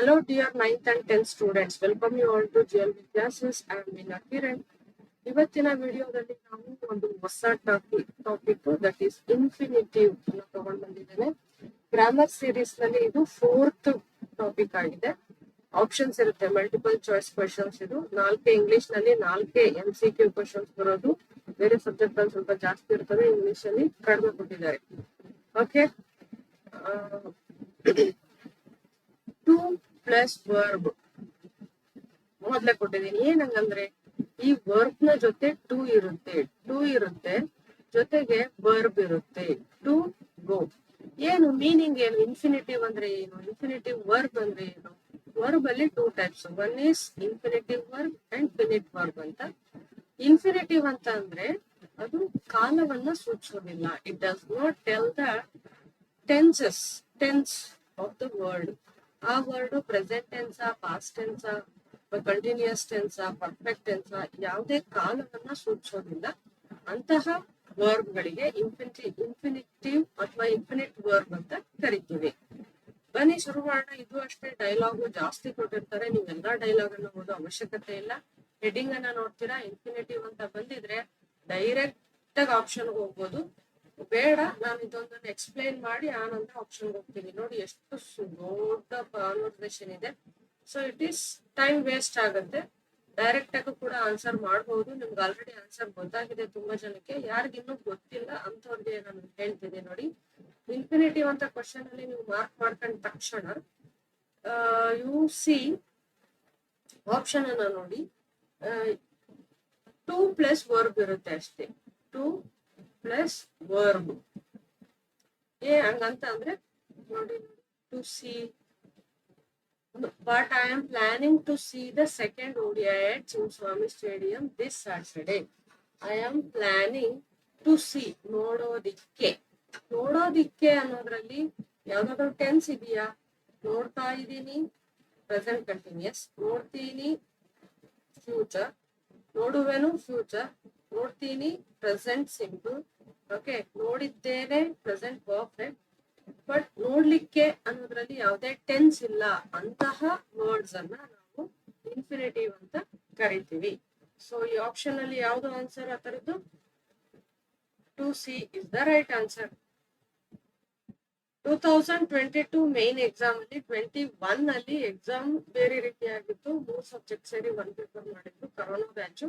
Hello, dear 9th and 10th students. Welcome you all to GLV classes. I am Meena Kiran. ಇವತ್ತಿನ ವಿಡಿಯೋದಲ್ಲಿ ನಾವು ಒಂದು ಹೊಸ topic that is infinitive ಅನ್ನು ತಗೊಂಡು ಬಂದಿದ್ದೇನೆ. ಗ್ರಾಮರ್ ಸೀರೀಸ್ ನಲ್ಲಿ ಇದು 4th ಟಾಪಿಕ್ ಆಗಿದೆ. ಆಪ್ಷನ್ಸ್ ಇರುತ್ತೆ, ಮಲ್ಟಿಪಲ್ ಚಾಯ್ಸ್ ಕ್ವೆಶನ್ಸ್. ಇದು 4 ಇಂಗ್ಲಿಷ್ ನಲ್ಲಿ 4 MCQ ಕ್ವೆಶನ್ಸ್ ಬರೋದು. ಬೇರೆ ಸಬ್ಜೆಕ್ಟ್ ಅಲ್ಲಿ ಸ್ವಲ್ಪ ಜಾಸ್ತಿ ಇರ್ತವೆ, ಇಂಗ್ಲಿಷ್ ಅಲ್ಲಿ ಕಡಿಮೆ ಕೊಟ್ಟಿದ್ದಾರೆ. ಓಕೆ, 2 ಪ್ಲಸ್ ವರ್ಬ್ ಮೊದಲೇ ಕೊಟ್ಟಿದ್ದೀನಿ. ಏನಂಗಂದ್ರೆ ಈ ವರ್ಬ್ ನ ಜೊತೆ ಟು ಇರುತ್ತೆ, ಜೊತೆಗೆ ವರ್ಬ್ ಇರುತ್ತೆ, ಟು ಗೋ. ಏನು ಮೀನಿಂಗ್ ಏನು? ಇನ್ಫಿನಿಟಿವ್ ಅಂದ್ರೆ ಏನು? ಇನ್ಫಿನಿಟಿವ್ ವರ್ಬ್ ಅಂದ್ರೆ ಏನು? ವರ್ಬ್ ಅಲ್ಲಿ 2 types. One is infinitive verb and finite verb ಅಂತ. ಇನ್ಫಿನಿಟಿವ್ ಅಂತ ಅಂದ್ರೆ ಅದು ಕಾಲವನ್ನ ಸೂಚಿಸೋದಿಲ್ಲ. It does not tell the tense of the word. ಆ word present tense, past tense, continuous tense, perfect tense, ಯಾವುದೇ ಕಾಲವನ್ನ ಸೂಚಿಸೋದಿಲ್ಲ. ಅಂತಹ ವರ್ಬ್ ಗಳಿಗೆ ಇನ್ಫಿನಿಟಿವ್ ಅಥವಾ ಇನ್ಫಿನಿಟ್ ವರ್ಬ್ ಅಂತ ಕರಿತೀವಿ. ಬನ್ನಿ ಶುರು ಮಾಡೋಣ. ಇದು ಅಷ್ಟೇ, ಡೈಲಾಗು ಜಾಸ್ತಿ ಕೊಟ್ಟಿರ್ತಾರೆ. ನೀವೆಲ್ಲಾ ಡೈಲಾಗ್ ಅನ್ನು ಓದೋ ಅವಶ್ಯಕತೆ ಇಲ್ಲ. ಹೆಡಿಂಗ್ ಅನ್ನ ನೋಡ್ತೀರಾ, ಇನ್ಫಿನಿಟಿವ್ ಅಂತ ಬಂದಿದ್ರೆ ಡೈರೆಕ್ಟ್ ಆಗಿ ಆಪ್ಷನ್ ಹೋಗ್ಬೋದು. ಬೇಡ, ನಾನು ಇದೊಂದನ್ನು ಎಕ್ಸ್ಪ್ಲೈನ್ ಮಾಡಿ ಆನಂತರ ಆಪ್ಷನ್ ಹೋಗ್ತೀನಿ. ನೋಡಿ ಎಷ್ಟು ದೊಡ್ಡ ಕಾನ್ವರ್ಸೇಷನ್ ಇದೆ. So it is time waste ಆಗುತ್ತೆ. ಡೈರೆಕ್ಟ್ ಆಗಿ ಕೂಡ ಆನ್ಸರ್ ಮಾಡಬಹುದು. ನಿಮ್ಗೆ ಆಲ್ರೆಡಿ ಆನ್ಸರ್ ಗೊತ್ತಾಗಿದೆ ತುಂಬಾ ಜನಕ್ಕೆ. ಯಾರಿಗಿನ್ನೂ ಗೊತ್ತಿಲ್ಲ ಅಂತವ್ರಿಗೆ ನಾನು ಹೇಳ್ತೀನಿ. ನೋಡಿ, ಇನ್ಫಿನಿಟಿವ್ ಅಂತ ಕ್ವಶನ್ ಅಲ್ಲಿ ನೀವು ಮಾರ್ಕ್ ಮಾಡ್ಕೊಂಡ ತಕ್ಷಣ ಯು ಸಿ ಆಪ್ಷನ್ ಅನ್ನ ನೋಡಿ, 2 ಪ್ಲಸ್ ವರ್ಬ್ ಇರುತ್ತೆ ಅಷ್ಟೇ. 2 ಪ್ಲಸ್ ವರ್ಬ್ ಹಂಗಂತ ಅಂದ್ರೆ ನೋಡಿ, to see. But I am planning to see the second ODI at Chinnaswamy Stadium this Saturday. I am planning to see. ನೋಡೋದಿಕ್ಕೆ ಅನ್ನೋದ್ರಲ್ಲಿ ಯಾವ್ದಾದ್ರು ಟೆನ್ಸ್ ಇದೆಯಾ? ನೋಡ್ತಾ ಇದ್ದೀನಿ, ಪ್ರೆಸೆಂಟ್ ಕಂಟಿನ್ಯೂಸ್. ನೋಡ್ತೀನಿ, ಫ್ಯೂಚರ್. ನೋಡುವೆನು, ಫ್ಯೂಚರ್. ನೋಡ್ತೀನಿ, ಪ್ರೆಸೆಂಟ್ ಸಿಂಪಲ್. ಓಕೆ, ನೋಡಿದ್ದೇನೆ, ಪ್ರೆಸೆಂಟ್ ಪರ್ಫೆಕ್ಟ್. ಬಟ್ ನೋಡ್ಲಿಕ್ಕೆ ಅನ್ನೋದ್ರಲ್ಲಿ ಯಾವುದೇ ಟೆನ್ಸ್ ಇಲ್ಲ. ಅಂತಹ ವರ್ಡ್ಸ್ ಅನ್ನ ನಾವು ಇನ್ಫಿನಿಟಿವ್ ಅಂತ ಕರಿತೀವಿ. ಸೊ ಈ ಆಪ್ಷನ್ ಅಲ್ಲಿ ಯಾವ್ದು ಆನ್ಸರ್ ಆ ತರದ್ದು? 2C is the right answer. 2022 main exam ಅಲ್ಲಿ 21 ಅಲ್ಲಿ ಎಕ್ಸಾಮ್ ಬೇರೆ ರೀತಿ ಆಗಿತ್ತು. 3 ಸಬ್ಜೆಕ್ಟ್ ಸೇರಿ 1 ಪೇಪರ್ ಮಾಡಿದ್ರು, ಕರೋನಾ ಬ್ಯಾಚ್.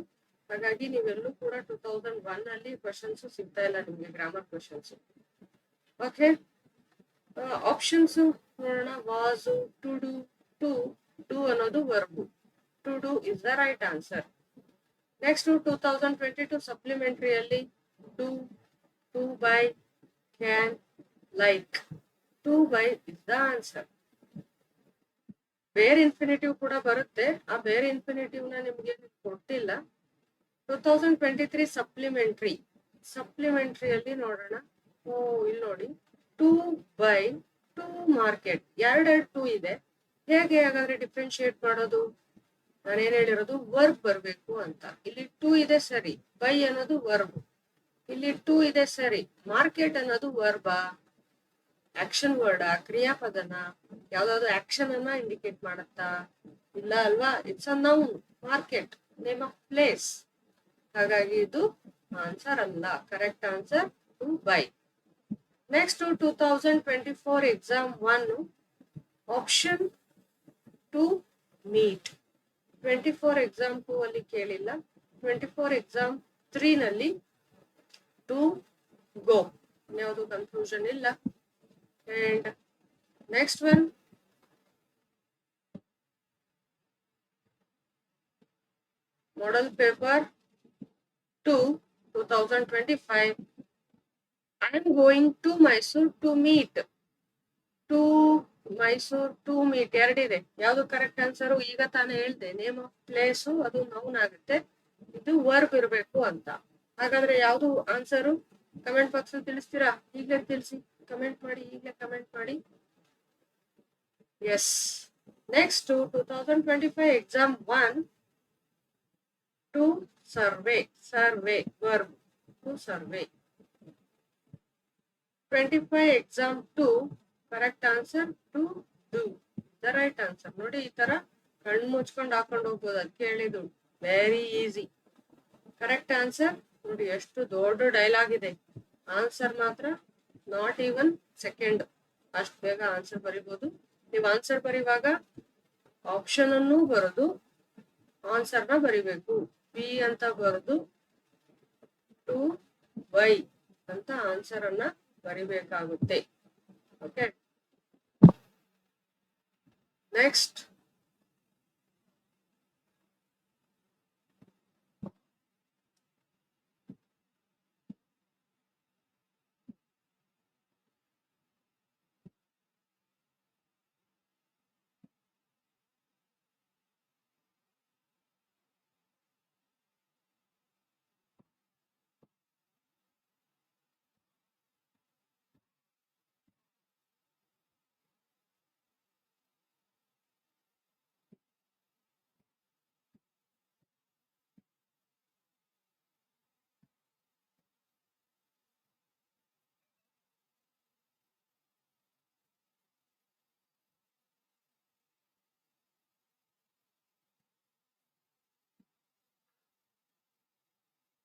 ಹಾಗಾಗಿ ನೀವೆಲ್ಲೂ ಕೂಡ 2001 ಅಲ್ಲಿ ಕ್ವಶನ್ಸ್ ಸಿಗ್ತಾ ಇಲ್ಲ ನಿಮ್ಗೆ, ಗ್ರಾಮರ್ ಕ್ವಶನ್ಸ್. ಓಕೆ, ಆಪ್ಷನ್ಸ್ ನೋಡೋಣ. ವಾಸ್, ಟು ಡು, ಟು ಅನ್ನೋದು verb. To do is the right answer. Next 2022 supplementary ಅಲ್ಲಿ to buy, can, like. To buy is the answer. ಬೇರೆ ಇನ್ಫಿನಿಟಿವ್ ಕೂಡ ಬರುತ್ತೆ. ಆ ಬೇರೆ ಇನ್ಫಿನಿಟಿವ್ ನ ನಿಮ್ಗೆ ಕೊಟ್ಟಿಲ್ಲ. 2023 ಸಪ್ಲಿಮೆಂಟರಿ ಅಲ್ಲಿ ನೋಡೋಣ. ಇಲ್ಲಿ ನೋಡಿ, ಟು ಬೈ, ಟು ಮಾರ್ಕೆಟ್. ಎರಡೆರಡು ಟು ಇದೆ. ಹೇಗೆ ಹಾಗಾದ್ರೆ ಡಿಫ್ರೆನ್ಶಿಯೇಟ್ ಮಾಡೋದು? ನಾನೇನ್ ಹೇಳಿರೋದು, ವರ್ಬ್ ಬರ್ಬೇಕು ಅಂತ. ಇಲ್ಲಿ ಟು ಇದೆ ಸರಿ, ಬೈ ಅನ್ನೋದು ವರ್ಬ್. ಇಲ್ಲಿ ಟು ಇದೆ ಸರಿ, ಮಾರ್ಕೆಟ್ ಅನ್ನೋದು ವರ್ಬಾ, ಆಕ್ಷನ್ ವರ್ಡ್, ಕ್ರಿಯಾಪದನ, ಯಾವ್ದಾದ್ರು ಆಕ್ಷನ್ ಅನ್ನ ಇಂಡಿಕೇಟ್ ಮಾಡತ್ತಾ? ಇಲ್ಲ ಅಲ್ವಾ. It's a noun. Market name of place. ಹಾಗಾಗಿ ಇದು ಆನ್ಸರ್ ಅಲ್ಲ. Correct answer to buy. Next 2024 exam 1 option to meet. 24 exam 2 ಅಲ್ಲಿ ಕೇಳಿಲ್ಲ. 24 ಎಕ್ಸಾಮ್ 3 ನಲ್ಲಿ ಟು ಗೋ. ಯಾವುದು ಕನ್ಫ್ಯೂಷನ್ ಇಲ್ಲ. And next one, model paper 2 2025. I am going to Mysore to meet. To Mysore to meet ಎರಡಿದೆ. ಯಾವ್ದು correct answer? ಈಗ ತಾನೇ ಹೇಳ್ದೆ, ನೇಮ್ ಆಫ್ ಪ್ಲೇಸು ಅದು ನೌನ್ ಆಗುತ್ತೆ, ಇದು ವರ್ಬ್ ಇರಬೇಕು ಅಂತ. ಹಾಗಾದ್ರೆ ಯಾವ್ದು ಆನ್ಸರು? ಕಮೆಂಟ್ ಬಾಕ್ಸ್ ಅಲ್ಲಿ ತಿಳಿಸ್ತೀರಾ? ಈಗಲೇ ತಿಳಿಸಿ, ಕಮೆಂಟ್ ಮಾಡಿ, ಈಗಲೇ ಕಮೆಂಟ್ ಮಾಡಿ. Yes. Next 2025 exam 1 to survey verb, to survey. 25 exam 2 correct answer to do. The right answer. ನೋಡಿ, ಈ ತರ ಕಣ್ಣು ಮುಚ್ಕೊಂಡು ಹಾಕೊಂಡು ಹೋಗ್ಬೋದು. ಅದಕ್ಕೆ ಹೇಳಿದ್ದು ವೆರಿ ಈಸಿ. ಕರೆಕ್ಟ್ ಆನ್ಸರ್ ನೋಡಿ, ಎಷ್ಟು ದೊಡ್ಡ ಡೈಲಾಗ್ ಇದೆ. ಆನ್ಸರ್ ಮಾತ್ರ ನಾಟ್ ಈವನ್ ಸೆಕೆಂಡ್, ಅಷ್ಟು ಬೇಗ ಆನ್ಸರ್ ಬರಿಬಹುದು. ನೀವು ಆನ್ಸರ್ ಬರೆಯುವಾಗ ಆಪ್ಷನ್ ಅನ್ನು ಬರೆದು ಆನ್ಸರ್ನ ಬರಿಬೇಕು. ಪಿ ಅಂತ ಬರೆದು 2y ಅಂತ ಆನ್ಸರ್ ಅನ್ನ ಬರಿಬೇಕಾಗುತ್ತೆ. Okay, next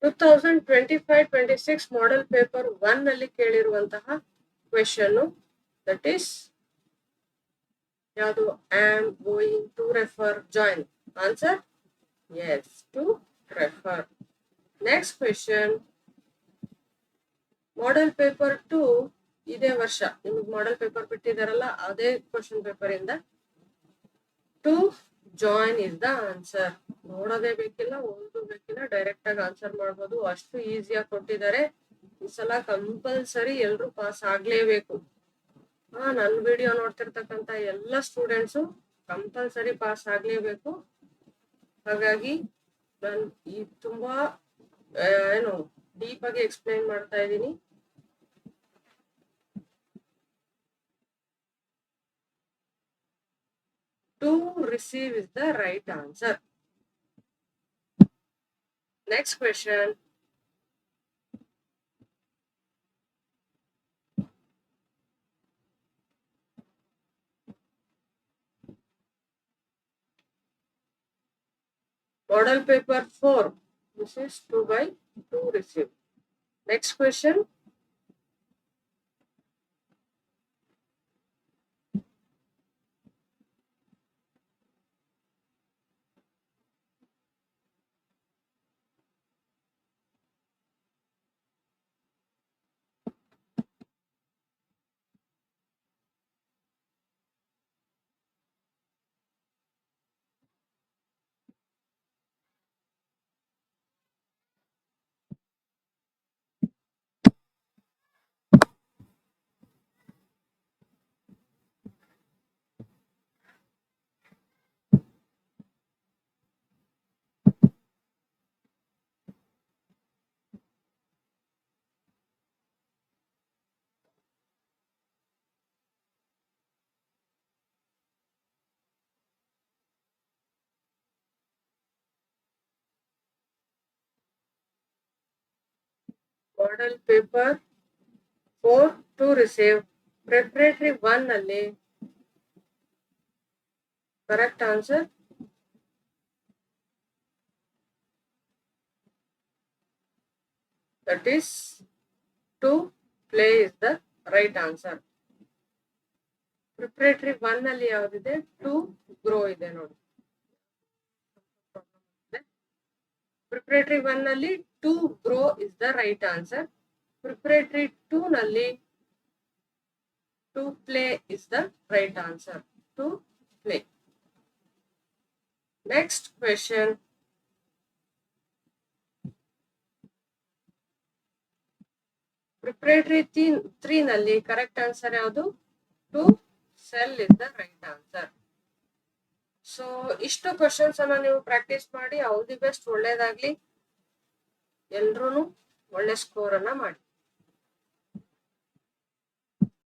two 2025-26 model paper 1 ನಲ್ಲಿ ಕೇಳಿರುವಂತಹ ಕ್ವೆಶನ್, ದಟ್ ಈಸ್ ಯಾವುದು? Am going to refer join. Answer is, to refer. Next question, model paper 2 ಇದೇ ವರ್ಷ ನಿಮ್ಗೆ ಮಾಡೆಲ್ ಪೇಪರ್ ಬಿಟ್ಟಿದಾರಲ್ಲ, ಅದೇ ಕ್ವೆಶನ್ ಪೇಪರ್ ಇಂದ to join is the answer. ನೋಡೋದೇ ಬೇಕಿಲ್ಲ, ಓದೋದು ಬೇಕಿಲ್ಲ, ಡೈರೆಕ್ಟ್ ಆಗಿ ಆನ್ಸರ್ ಮಾಡ್ಬೋದು. ಅಷ್ಟು ಈಸಿಯಾಗಿ ಕೊಟ್ಟಿದ್ದಾರೆ. ಈ ಸಲ ಕಂಪಲ್ಸರಿ ಎಲ್ರು ಪಾಸ್ ಆಗ್ಲೇಬೇಕು. ನನ್ನ ವಿಡಿಯೋ ನೋಡ್ತಿರ್ತಕ್ಕಂತ ಎಲ್ಲ ಸ್ಟೂಡೆಂಟ್ಸು ಕಂಪಲ್ಸರಿ ಪಾಸ್ ಆಗ್ಲೇಬೇಕು. ಹಾಗಾಗಿ ನಾನು ಈ ತುಂಬಾ ಏನು ಡೀಪ್ ಆಗಿ ಎಕ್ಸ್ಪ್ಲೈನ್ ಮಾಡ್ತಾ ಇದ್ದೀನಿ. To receive is the right answer. Next question. Model paper 4. This is 2/2 receive. Next question. Model paper 4 to receive. Preparatory 1 ನಲ್ಲಿ correct answer that is to play is the right answer. Preparatory 1 ನಲ್ಲಿ ಯಾವ್ದಿದೆ? to grow ಇದೆ ನೋಡಿ. Preparatory 1 ನಲ್ಲಿ to grow is the right answer. Preparatory 2 ನಲ್ಲಿ to play is the right answer. To play. Next question. Preparatory 3 ನಲ್ಲಿ correct answer ಯಾವುದು? To sell is the right answer. So ಇಷ್ಟು questions ಅನ್ನ ನೀವು practice ಮಾಡಿ. ಆಲ್ ದಿ ಬೆಸ್ಟ್, ಒಳ್ಳೇದಾಗ್ಲಿ. ಎಲ್ರೂ ಒಳ್ಳೆ ಸ್ಕೋರ್ ಅನ್ನ ಮಾಡಿ.